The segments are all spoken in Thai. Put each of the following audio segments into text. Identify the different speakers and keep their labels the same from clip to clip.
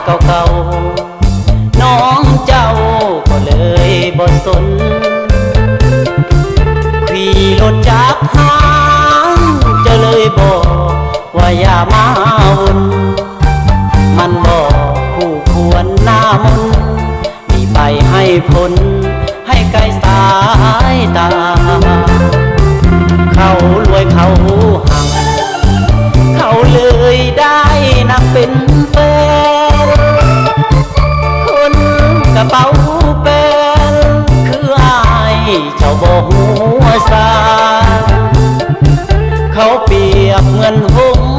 Speaker 1: เก่าๆน้องเจ้าก็เลยบ่สนขี่รถจากหางจะเลยบอกว่าอย่ามาวนมันบอกคู่ควรหน้ามนมีไปให้พ้นให้ไกลสายตาเขารวยเขาหังเขาเลยได้นักเป็นแฟนคนกระเป๋าแปนคืออายเจ้าบ่หัวซาเขาเปรียบเหมือนหงส์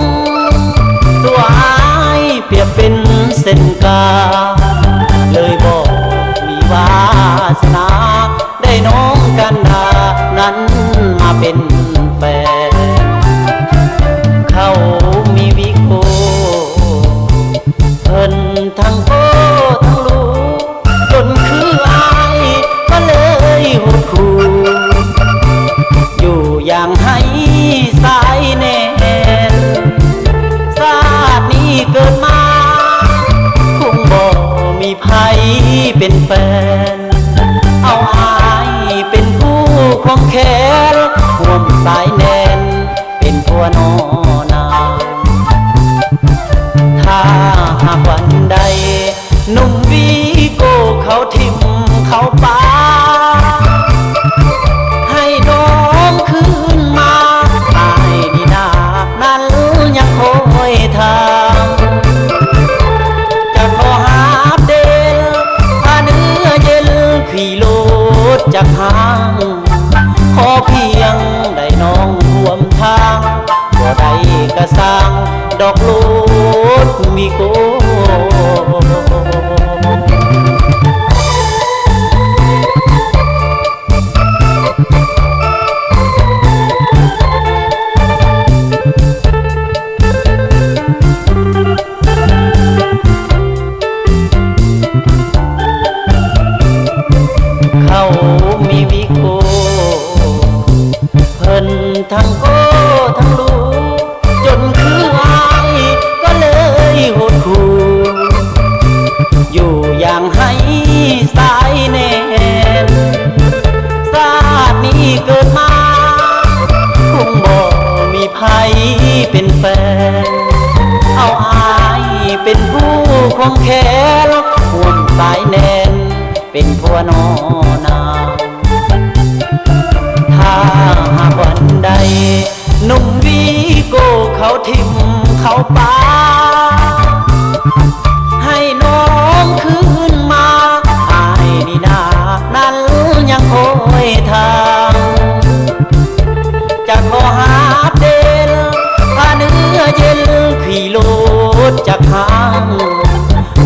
Speaker 1: ตัวอายเปรียบเป็นเส้นกาเลยบอกมีวาสนาได้น้องกันดานั้นมาเป็นแฟนเขามีวิโกเพิ่นทั้งโตทั้งรู้จนคืออายก็เลยหดหู่อยู่อย่างให้สายแน่ชาตินี้เกิดมาคงบ่มีไผเป็นแฟนเอาอายเป็นผู้ควงแขนห่วมสายแน่นเป็นผัวนอนางถ้าหากวันใดหนุ่มวีโก้เขาทิมเขาป่าให้น้องคืนมาอายดีนานั้นยังคอยทางจะขอหาเดลพาเนื้อเย็นขี่รถจากทางขอเพียงได้น้องร่วมทางบ่ได้กระสังดอกโลดมีโกเขามีวิโกเพิ่นทั้งโกทั้งรู้จนคืออายก็เลยหดหู่อยู่อย่างให้สายแน่นชาตินี้เกิดมาคงบ่มีไผเป็นแฟนเอาอายเป็นผู้ควงแขนห่วงสายแน่นเป็นผัวนอนางถ้าหากวันใดหนุ่มวีโก้เขาทิมเขาป่าให้น้องคืนมาอายนี่นานั้นยังคอยทางจะขอหาเดลพาเนื้อเย็นขี่รถจากทาง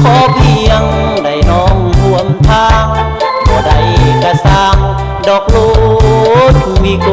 Speaker 1: ขอเพียงได้น้องร่วมทางบ่ได้กระสังดอกโลดมีโก